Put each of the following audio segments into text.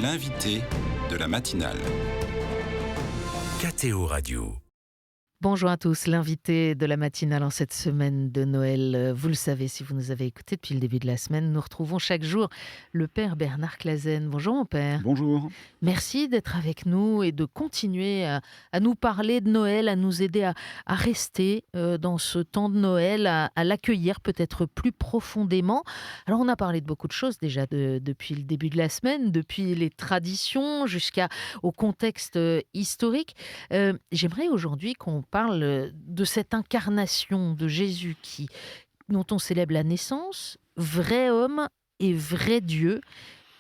L'invité de la matinale. KTO Radio. Bonjour à tous, l'invité de la matinale en cette semaine de Noël. Vous le savez, si vous nous avez écoutés depuis le début de la semaine, nous retrouvons chaque jour le père Bernard Clasen. Bonjour mon père. Bonjour. Merci d'être avec nous et de continuer à nous parler de Noël, à nous aider à rester dans ce temps de Noël, à l'accueillir peut-être plus profondément. Alors on a parlé de beaucoup de choses déjà depuis le début de la semaine, depuis les traditions jusqu'au contexte historique. J'aimerais aujourd'hui qu'on parle de cette incarnation de Jésus dont on célèbre la naissance, vrai homme et vrai Dieu.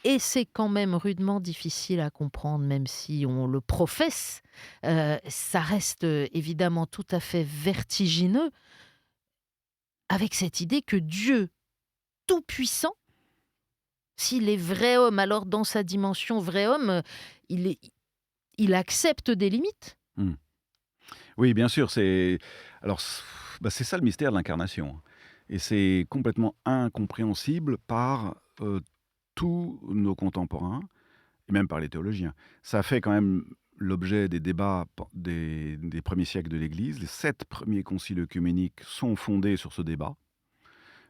Et c'est quand même rudement difficile à comprendre, même si on le professe. Ça reste évidemment tout à fait vertigineux, avec cette idée que Dieu tout-puissant, s'il est vrai homme, alors dans sa dimension vrai homme, il accepte des limites. Oui, bien sûr, c'est ça le mystère de l'incarnation, et c'est complètement incompréhensible par, tous nos contemporains et même par les théologiens. Ça fait quand même l'objet des débats des premiers siècles de l'Église. Les 7 premiers conciles œcuméniques sont fondés sur ce débat,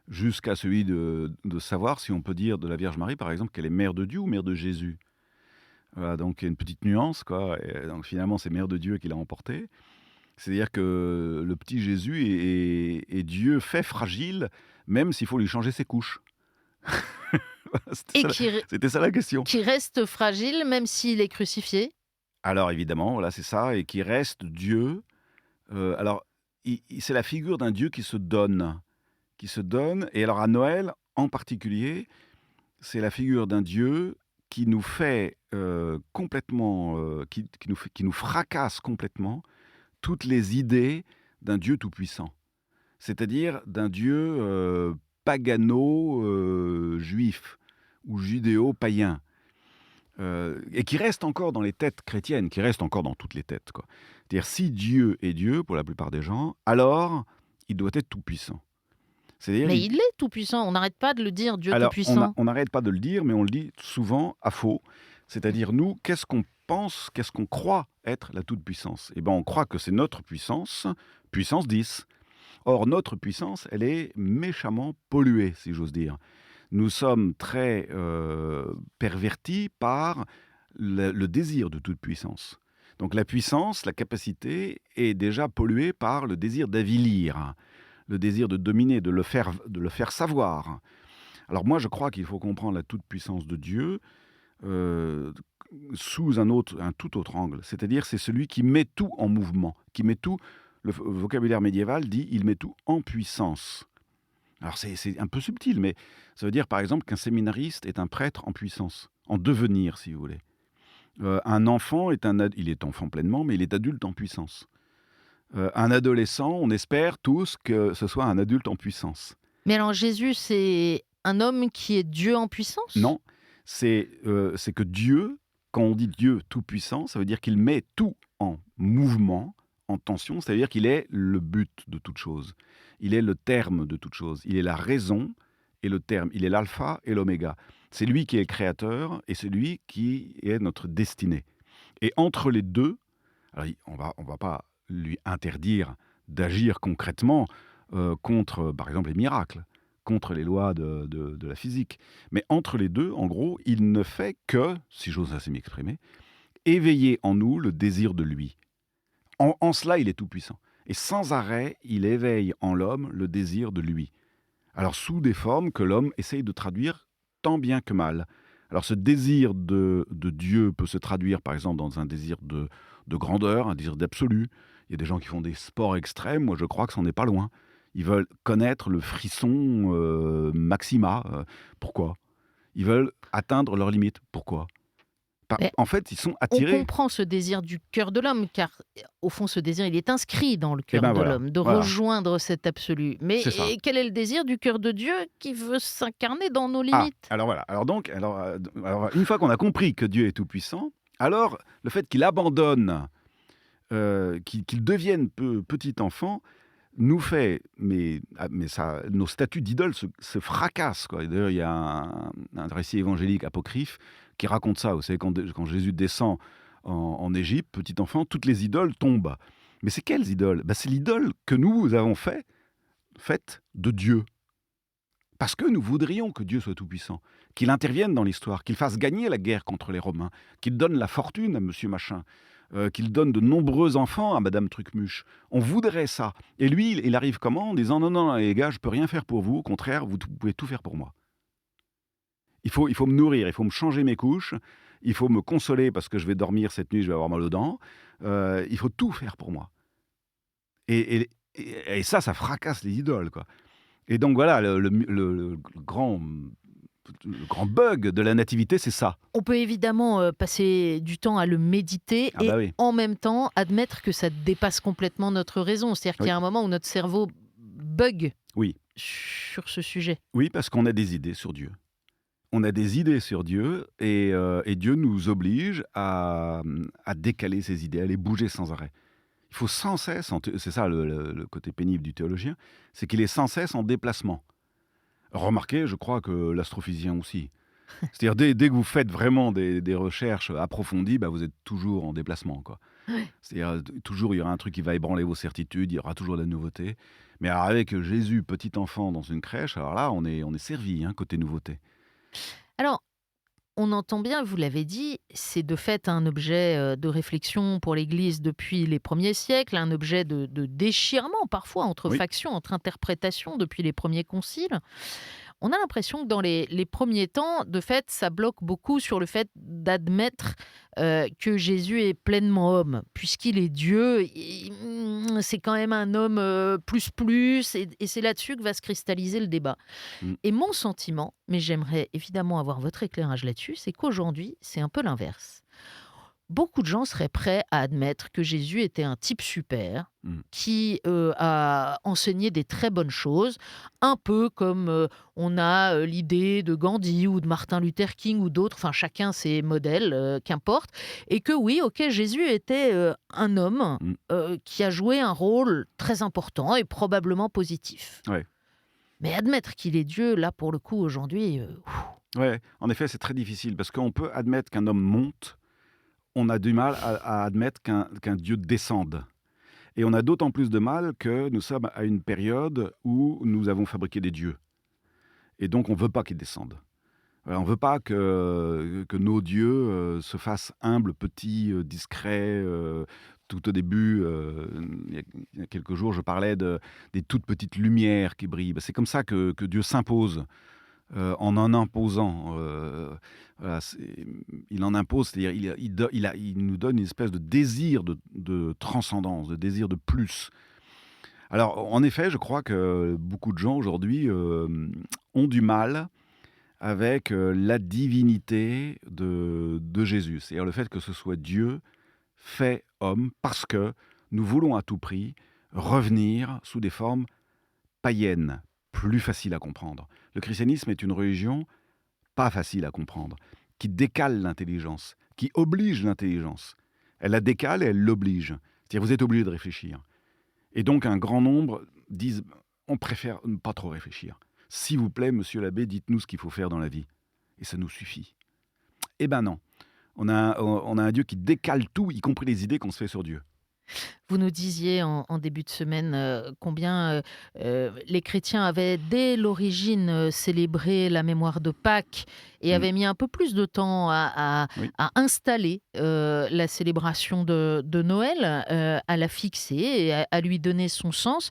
jusqu'à celui de savoir si on peut dire de la Vierge Marie, par exemple, qu'elle est mère de Dieu ou mère de Jésus. Voilà, donc il y a une petite nuance, quoi, et donc finalement, c'est mère de Dieu qui l'a emporté. C'est-à-dire que le petit Jésus est Dieu fait fragile, même s'il faut lui changer ses couches. Et C'était ça la question. qui reste fragile même s'il est crucifié. Alors évidemment, voilà, c'est ça, et qui reste Dieu. Alors, c'est la figure d'un Dieu qui se donne. Et alors à Noël, en particulier, c'est la figure d'un Dieu qui nous fait complètement, qui nous fracasse complètement toutes les idées d'un Dieu tout-puissant. C'est-à-dire d'un Dieu pagano-juif ou judéo-païen. Et qui reste encore dans les têtes chrétiennes, qui reste encore dans toutes les têtes, quoi. C'est-à-dire, si Dieu est Dieu, pour la plupart des gens, alors il doit être tout-puissant. C'est-à-dire, Mais il est tout-puissant, on n'arrête pas de le dire, Dieu alors, tout-puissant. on n'arrête pas de le dire, mais on le dit souvent à faux. C'est-à-dire, nous, qu'est-ce qu'on pense, qu'est-ce qu'on croit être la toute-puissance ? Eh bien, on croit que c'est notre puissance, puissance 10. Or, notre puissance, elle est méchamment polluée, si j'ose dire. Nous sommes très pervertis par le désir de toute puissance. Donc la puissance, la capacité est déjà polluée par le désir d'avilir, le désir de dominer, de le faire savoir. Alors moi, je crois qu'il faut comprendre la toute-puissance de Dieu sous un tout autre angle. C'est-à-dire, c'est celui qui met tout en mouvement, qui met tout. Le vocabulaire médiéval dit « il met tout en puissance ». Alors c'est un peu subtil, mais ça veut dire par exemple qu'un séminariste est un prêtre en puissance, en devenir si vous voulez. Un enfant il est enfant pleinement, mais il est adulte en puissance. Un adolescent, on espère tous que ce soit un adulte en puissance. Mais alors Jésus, c'est un homme qui est Dieu en puissance ? Non, c'est que Dieu, quand on dit Dieu tout-puissant, ça veut dire qu'il met tout en mouvement, en tension, c'est-à-dire qu'il est le but de toute chose. Il est le terme de toute chose. Il est la raison et le terme. Il est l'alpha et l'oméga. C'est lui qui est le créateur et c'est lui qui est notre destinée. Et entre les deux, alors on va pas lui interdire d'agir concrètement contre, par exemple, les miracles, contre les lois de la physique. Mais entre les deux, en gros, il ne fait que, si j'ose ainsi m'exprimer, éveiller en nous le désir de lui. En cela, il est tout-puissant. Et sans arrêt, il éveille en l'homme le désir de lui. Alors sous des formes que l'homme essaye de traduire tant bien que mal. Alors ce désir de Dieu peut se traduire par exemple dans un désir de grandeur, un désir d'absolu. Il y a des gens qui font des sports extrêmes, moi je crois que c'en est pas loin. Ils veulent connaître le frisson maxima. Pourquoi ? Ils veulent atteindre leurs limites. Pourquoi ? En fait, ils sont attirés. On comprend ce désir du cœur de l'homme, car au fond, ce désir, il est inscrit dans le cœur de voilà, l'homme, de rejoindre cet absolu. Mais quel est le désir du cœur de Dieu qui veut s'incarner dans nos limites ? Alors voilà. Alors, une fois qu'on a compris que Dieu est tout-puissant, alors le fait qu'il abandonne, qu'il devienne petit enfant, nous fait, mais ça, nos statues d'idoles se fracassent, quoi. Et d'ailleurs, il y a un récit évangélique apocryphe qui raconte ça. Vous savez, quand Jésus descend en Égypte, petit enfant, toutes les idoles tombent. Mais c'est quelles idoles? C'est l'idole que nous avons faite de Dieu. Parce que nous voudrions que Dieu soit tout-puissant, qu'il intervienne dans l'histoire, qu'il fasse gagner la guerre contre les Romains, qu'il donne la fortune à monsieur machin, qu'il donne de nombreux enfants à madame Trucmuche. On voudrait ça. Et lui, il arrive comment? En disant non, non, les gars, je peux rien faire pour vous, au contraire, vous pouvez tout faire pour moi. Il faut me nourrir, il faut me changer mes couches, il faut me consoler parce que je vais dormir cette nuit, je vais avoir mal aux dents. Il faut tout faire pour moi. Et ça fracasse les idoles, quoi. Et donc voilà, le grand bug de la nativité, c'est ça. On peut évidemment passer du temps à le méditer Ah et bah oui. en même temps admettre que ça dépasse complètement notre raison. C'est-à-dire qu'il y a un moment où notre cerveau bug Oui. sur ce sujet. Oui, parce qu'on a des idées sur Dieu. On a des idées sur Dieu et Dieu nous oblige à décaler ces idées, à les bouger sans arrêt. Il faut sans cesse, c'est ça le côté pénible du théologien, c'est qu'il est sans cesse en déplacement. Remarquez, je crois que l'astrophysicien aussi. C'est-à-dire, dès que vous faites vraiment des recherches approfondies, vous êtes toujours en déplacement, quoi. Ouais. C'est-à-dire, toujours, il y aura un truc qui va ébranler vos certitudes, il y aura toujours de la nouveauté. Mais alors, avec Jésus, petit enfant, dans une crèche, alors là, on est servi, côté nouveauté. Alors, on entend bien, vous l'avez dit, c'est de fait un objet de réflexion pour l'Église depuis les premiers siècles, un objet de déchirement parfois entre Oui. factions, entre interprétations depuis les premiers conciles. On a l'impression que dans les premiers temps, de fait, ça bloque beaucoup sur le fait d'admettre que Jésus est pleinement homme. Puisqu'il est Dieu, c'est quand même un homme plus, et c'est là-dessus que va se cristalliser le débat. Mm. Et mon sentiment, mais j'aimerais évidemment avoir votre éclairage là-dessus, c'est qu'aujourd'hui, c'est un peu l'inverse. Beaucoup de gens seraient prêts à admettre que Jésus était un type super, qui a enseigné des très bonnes choses, un peu comme on a l'idée de Gandhi ou de Martin Luther King ou d'autres, enfin chacun ses modèles, qu'importe, et que oui, ok, Jésus était un homme qui a joué un rôle très important et probablement positif. Ouais. Mais admettre qu'il est Dieu, là pour le coup aujourd'hui, Ouais, en effet, c'est très difficile parce qu'on peut admettre qu'un homme monte, on a du mal à admettre qu'un Dieu descende. Et on a d'autant plus de mal que nous sommes à une période où nous avons fabriqué des dieux. Et donc, on ne veut pas qu'ils descendent. On ne veut pas que nos dieux se fassent humbles, petits, discrets. Tout au début, il y a quelques jours, je parlais des toutes petites lumières qui brillent. C'est comme ça que Dieu s'impose. En imposant. Voilà, il en impose, c'est-à-dire il nous donne une espèce de désir de transcendance, de désir de plus. Alors, en effet, je crois que beaucoup de gens aujourd'hui ont du mal avec la divinité de Jésus. C'est-à-dire le fait que ce soit Dieu fait homme parce que nous voulons à tout prix revenir sous des formes païennes, plus faciles à comprendre. Le christianisme est une religion pas facile à comprendre, qui décale l'intelligence, qui oblige l'intelligence. Elle la décale et elle l'oblige. C'est-à-dire vous êtes obligé de réfléchir. Et donc un grand nombre disent on préfère ne pas trop réfléchir. S'il vous plaît, monsieur l'abbé, dites-nous ce qu'il faut faire dans la vie. Et ça nous suffit. Eh ben non. On a un Dieu qui décale tout, y compris les idées qu'on se fait sur Dieu. Vous nous disiez en début de semaine combien les chrétiens avaient dès l'origine célébré la mémoire de Pâques et avaient mis un peu plus de temps à installer la célébration de Noël, à la fixer et à lui donner son sens.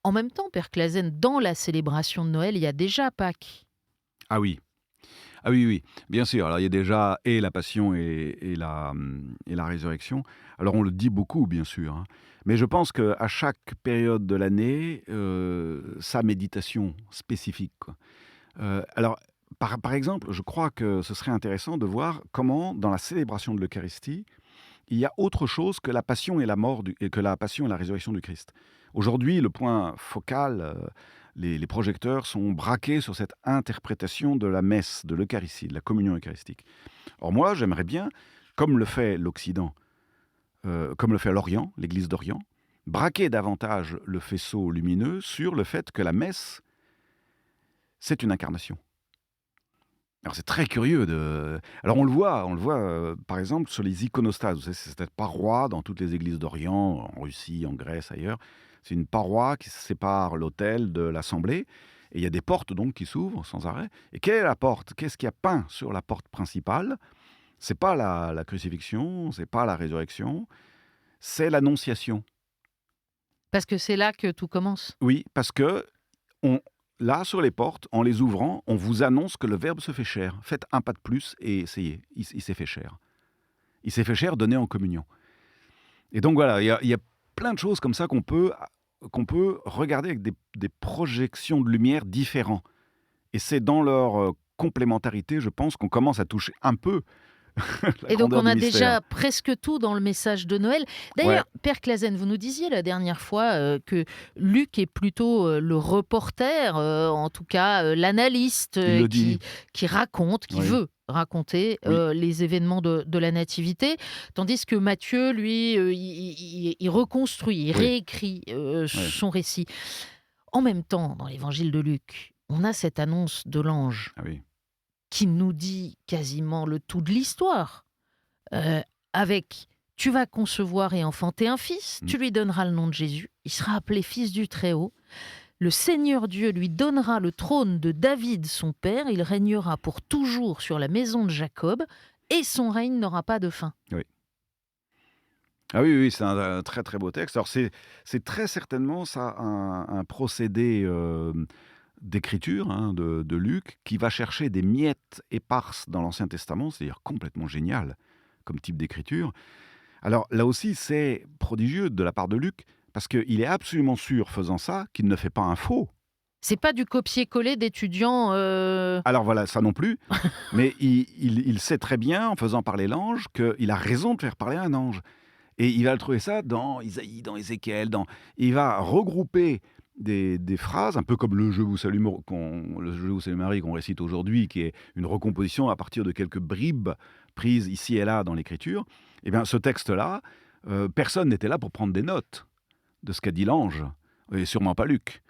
En même temps, Père Clasen, dans la célébration de Noël, il y a déjà Pâques. Ah oui. Ah oui, oui, bien sûr. Alors il y a déjà et la passion et la résurrection. Alors on le dit beaucoup, bien sûr. Mais je pense qu'à chaque période de l'année, sa méditation spécifique, quoi. Alors, par exemple, je crois que ce serait intéressant de voir comment, dans la célébration de l'Eucharistie, il y a autre chose que la passion et la mort et que la passion et la résurrection du Christ. Aujourd'hui, le point focal, les projecteurs sont braqués sur cette interprétation de la messe, de l'Eucharistie, de la communion eucharistique. Or moi, j'aimerais bien, comme le fait l'Occident, comme le fait l'Orient, l'Église d'Orient, braquer davantage le faisceau lumineux sur le fait que la messe, c'est une incarnation. Alors c'est très curieux alors on le voit, par exemple sur les iconostases. Vous savez, c'est cette paroi dans toutes les églises d'Orient, en Russie, en Grèce, ailleurs. C'est une paroi qui sépare l'autel de l'assemblée et il y a des portes donc qui s'ouvrent sans arrêt. Et quelle est la porte? Qu'est-ce qu'il y a peint sur la porte principale? C'est pas la crucifixion, c'est pas la résurrection, c'est l'annonciation. Parce que c'est là que tout commence. Oui, parce que on là, sur les portes, en les ouvrant, on vous annonce que le Verbe se fait chair. Faites un pas de plus et essayez. Il s'est fait chair. Il s'est fait chair, donné en communion. Et donc voilà, il y a plein de choses comme ça qu'on peut regarder avec des projections de lumière différents. Et c'est dans leur complémentarité, je pense, qu'on commence à toucher un peu la Et donc, grandeur on du a mystère. déjà presque tout dans le message de Noël. Ouais, D'ailleurs, Père Clasen, vous nous disiez la dernière fois que Luc est plutôt le reporter, en tout cas l'analyste il le dit. qui raconte, qui Oui, veut raconter oui, les événements de la Nativité, tandis que Matthieu, lui, il reconstruit, il oui, réécrit ouais. son récit. En même temps, dans l'évangile de Luc, on a cette annonce de l'ange Ah oui. qui nous dit quasiment le tout de l'histoire. Euh, avec tu vas concevoir et enfanter un fils, Mm. tu lui donneras le nom de Jésus, il sera appelé fils du Très-Haut. Le Seigneur Dieu lui donnera le trône de David son père, il régnera pour toujours sur la maison de Jacob et son règne n'aura pas de fin. Oui. Ah oui, oui, c'est un très très beau texte. Alors c'est très certainement ça un procédé d'écriture hein, de Luc qui va chercher des miettes éparses dans l'Ancien Testament, c'est-à-dire complètement génial comme type d'écriture. Alors là aussi, c'est prodigieux de la part de Luc parce qu'il est absolument sûr, faisant ça, qu'il ne fait pas un faux. C'est pas du copier-coller d'étudiants. Alors voilà, ça non plus, mais il sait très bien, en faisant parler l'ange, qu'il a raison de faire parler un ange. Et il va le trouver ça dans Isaïe, dans Ézéchiel, il va regrouper des phrases, un peu comme le Je vous salue, le Je vous salue Marie qu'on récite aujourd'hui, qui est une recomposition à partir de quelques bribes prises ici et là dans l'écriture. Eh bien, ce texte-là, personne n'était là pour prendre des notes de ce qu'a dit l'ange, et sûrement pas Luc.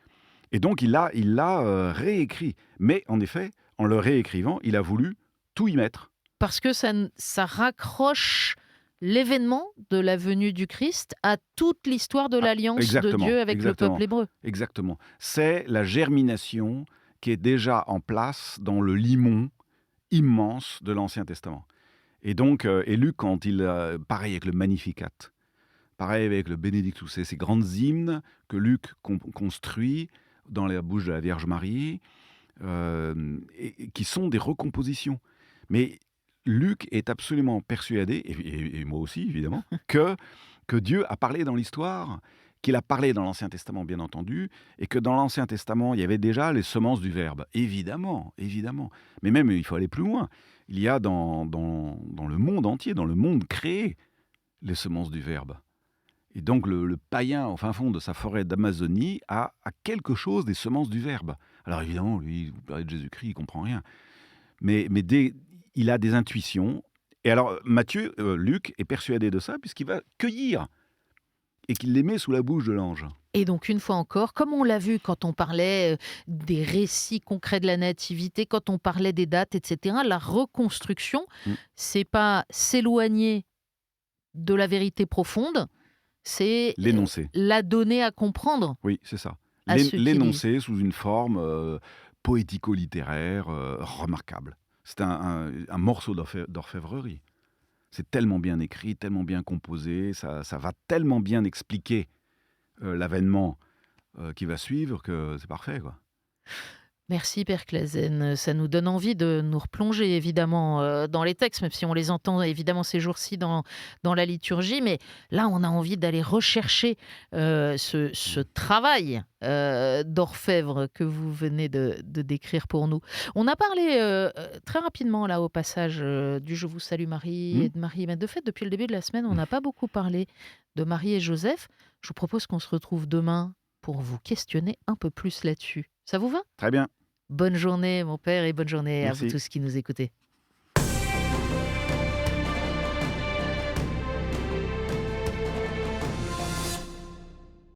Et donc, il l'a réécrit. Mais en effet, en le réécrivant, il a voulu tout y mettre. Parce que ça raccroche l'événement de la venue du Christ à toute l'histoire de Ah, l'alliance de exactement, Dieu avec le peuple exactement, hébreu. exactement. C'est la germination qui est déjà en place dans le limon immense de l'Ancien Testament. Et donc, et Luc, quand pareil avec le Magnificat, pareil avec le Benedictus, c'est ces grandes hymnes que Luc construit dans la bouche de la Vierge Marie, et qui sont des recompositions. Mais Luc est absolument persuadé, et moi aussi évidemment, que Dieu a parlé dans l'histoire, qu'il a parlé dans l'Ancien Testament bien entendu, et que dans l'Ancien Testament il y avait déjà les semences du Verbe. Évidemment, évidemment. Mais même il faut aller plus loin. Il y a dans le monde entier, dans le monde créé, les semences du Verbe. Et donc le païen, au fin fond de sa forêt d'Amazonie, a quelque chose des semences du Verbe. Alors évidemment, lui, vous parlez de Jésus-Christ, il comprend rien. Mais il a des intuitions. Et alors Matthieu, Luc, est persuadé de ça, puisqu'il va cueillir, et qu'il les met sous la bouche de l'ange. Et donc, une fois encore, comme on l'a vu quand on parlait des récits concrets de la nativité, quand on parlait des dates, etc., la reconstruction, Mm. c'est pas s'éloigner de la vérité profonde, c'est L'énoncé. la donner à comprendre Oui, c'est ça. à ceux qui lisent. L'énoncé sous une forme poético-littéraire remarquable. C'est un morceau d'orfèvrerie. C'est tellement bien écrit, tellement bien composé, ça va tellement bien expliquer l'avènement qui va suivre que c'est parfait, quoi. Merci Père Clasen, ça nous donne envie de nous replonger évidemment dans les textes, même si on les entend évidemment ces jours-ci dans la liturgie, mais là on a envie d'aller rechercher ce travail d'orfèvre que vous venez de décrire pour nous. On a parlé très rapidement là au passage du Je vous salue Marie et de Marie, mais de fait depuis le début de la semaine on n'a pas beaucoup parlé de Marie et Joseph. Je vous propose qu'on se retrouve demain pour vous questionner un peu plus là-dessus. Ça vous va ? Très bien, Bonne journée, mon père, et bonne journée à vous merci. tous qui nous écoutez.